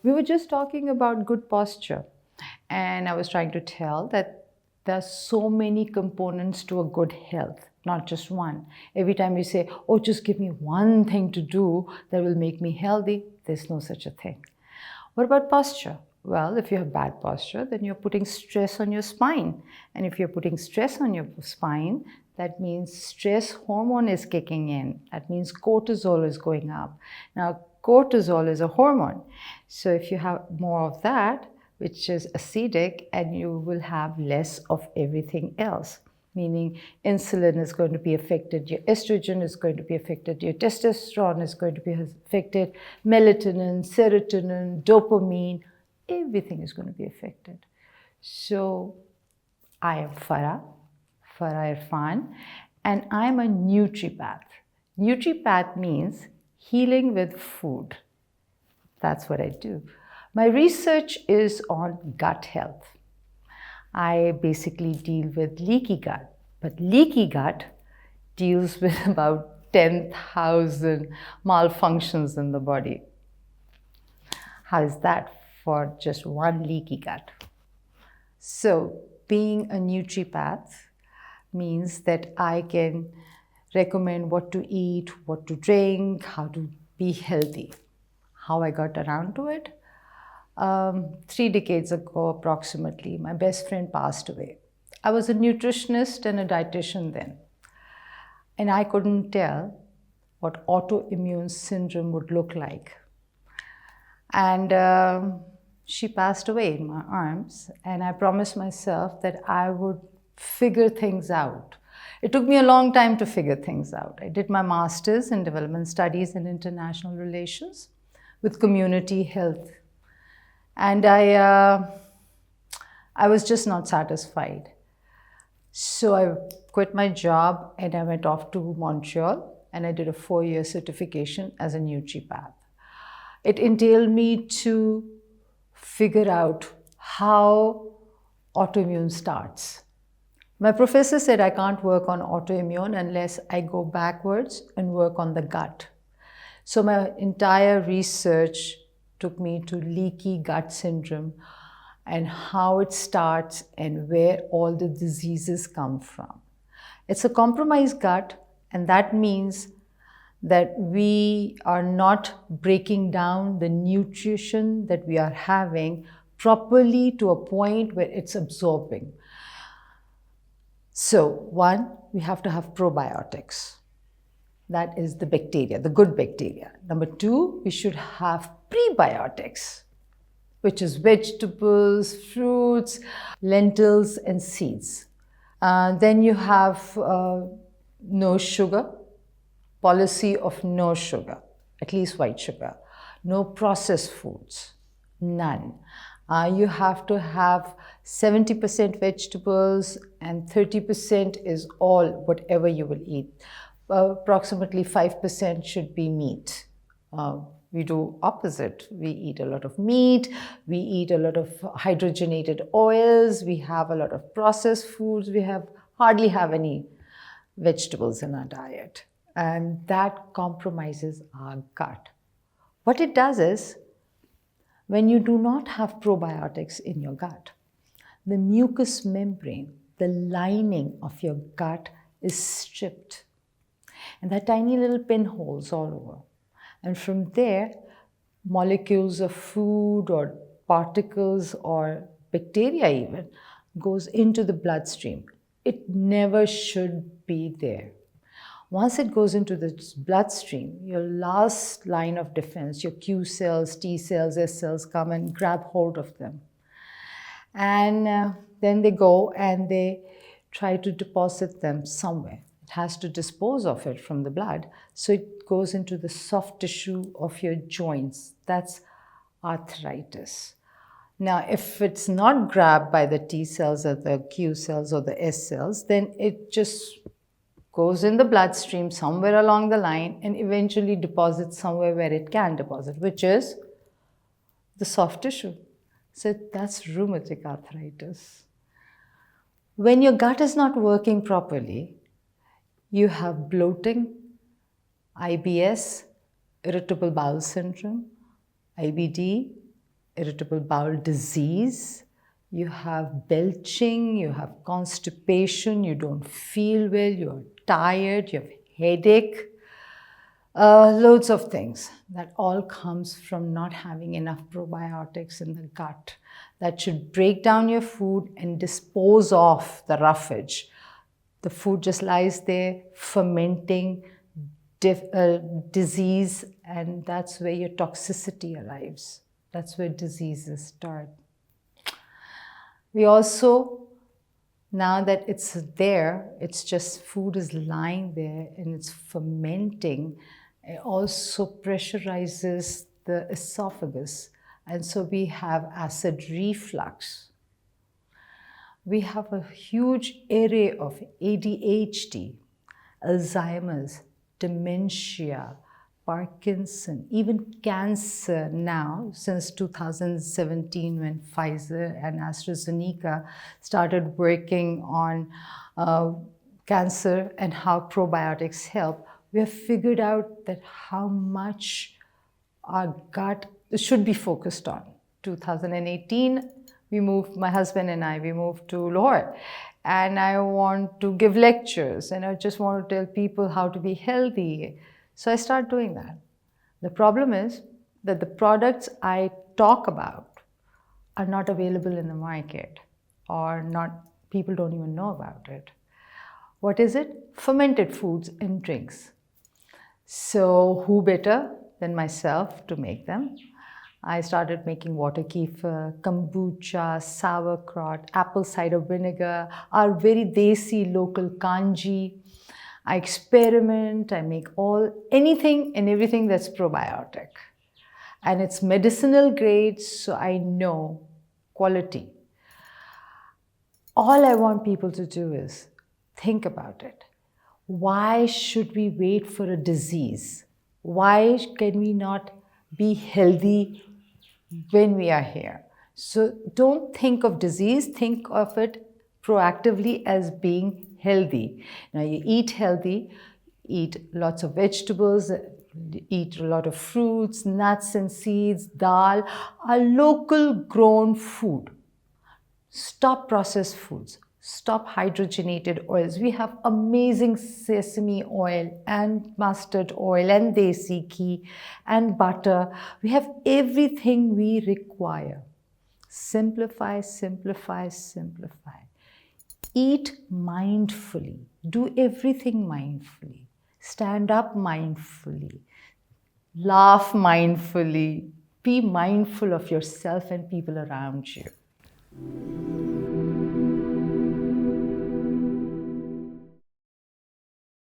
We were just talking about good posture, and I was trying to tell that there are so many components to a good health, not just one. Every time you say, oh, just give me one thing to do that will make me healthy, there's no such a thing. What about posture? Well, if you have bad posture, then you're putting stress on your spine. And if you're putting stress on your spine, that means stress hormone is kicking in. That means cortisol is going up. Now, cortisol is a hormone. So if you have more of that, which is acidic, and you will have less of everything else. Meaning insulin is going to be affected, your estrogen is going to be affected, your testosterone is going to be affected, melatonin, serotonin, dopamine, everything is going to be affected. So I am Farah Irfan, and I'm a nutripath. Nutripath means healing with food. That's what I do. My research is on gut health. I basically deal with leaky gut, but leaky gut deals with about 10,000 malfunctions in the body. How is that for just one leaky gut? So being a nutripath means that I can recommend what to eat, what to drink, how to be healthy. How I got around to it? 3 decades ago approximately, my best friend passed away. I was a nutritionist and a dietitian then, and I couldn't tell what autoimmune syndrome would look like. And she passed away in my arms, and I promised myself that I would figure things out. It took me a long time to figure things out. I did my master's in development studies and international relations with community health. And I was just not satisfied. So I quit my job and I went off to Montreal and I did a 4-year certification as a nutripath. It entailed me to figure out how autoimmune starts. My professor said I can't work on autoimmune unless I go backwards and work on the gut. So my entire research took me to leaky gut syndrome and how it starts and where all the diseases come from. It's a compromised gut, and that means that we are not breaking down the nutrition that we are having properly to a point where it's absorbing. So, one, we have to have probiotics. That is the bacteria, the good bacteria. Number 2, we should have prebiotics, which is vegetables, fruits, lentils, and seeds. Then you have no sugar, policy of no sugar, at least white sugar. No processed foods, none. You have to have 70% vegetables and 30% is all whatever you will eat. Approximately 5% should be meat. We do opposite. We eat a lot of meat, we eat a lot of hydrogenated oils, we have a lot of processed foods, we hardly have any vegetables in our diet. And that compromises our gut. What it does is, when you do not have probiotics in your gut, the mucous membrane, the lining of your gut is stripped. And there are tiny little pinholes all over. And from there, molecules of food or particles or bacteria even goes into the bloodstream. It never should be there. Once it goes into the bloodstream, your last line of defense, your Q cells, T cells, S cells come and grab hold of them. And then they go and they try to deposit them somewhere. It has to dispose of it from the blood. So it goes into the soft tissue of your joints. That's arthritis. Now, if it's not grabbed by the T cells or the Q cells or the S cells, then it just goes in the bloodstream somewhere along the line and eventually deposits somewhere where it can deposit, which is the soft tissue. So that's rheumatic arthritis. When your gut is not working properly, you have bloating, IBS, irritable bowel syndrome, IBD, irritable bowel disease, you have belching, you have constipation, you don't feel well, you're tired, you have headache, loads of things. That all comes from not having enough probiotics in the gut that should break down your food and dispose of the roughage. The food just lies there fermenting, disease, and that's where your toxicity arrives. That's where diseases start. We also, now that it's there, it's just food is lying there and it's fermenting, it also pressurizes the esophagus. And so we have acid reflux. We have a huge array of ADHD, Alzheimer's, dementia, Parkinson, even cancer now, since 2017 when Pfizer and AstraZeneca started working on cancer and how probiotics help. We have figured out that how much our gut should be focused on. 2018, my husband and I, we moved to Lahore. And I want to give lectures and I just want to tell people how to be healthy. So I start doing that. The problem is that the products I talk about are not available in the market or people don't even know about it. What is it? Fermented foods and drinks. So who better than myself to make them? I started making water kefir, kombucha, sauerkraut, apple cider vinegar, our very desi local kanji. I experiment, I make anything and everything that's probiotic. And it's medicinal grade, so I know quality. All I want people to do is think about it. Why should we wait for a disease? Why can we not be healthy when we are here? So don't think of disease, think of it proactively as being healthy. Now you eat healthy, eat lots of vegetables, eat a lot of fruits, nuts and seeds, dal, a local grown food. Stop processed foods. Stop hydrogenated oils. We have amazing sesame oil and mustard oil and desi ghee and butter. We have everything we require. Simplify, simplify, simplify. Eat mindfully. Do everything mindfully. Stand up mindfully. Laugh mindfully. Be mindful of yourself and people around you.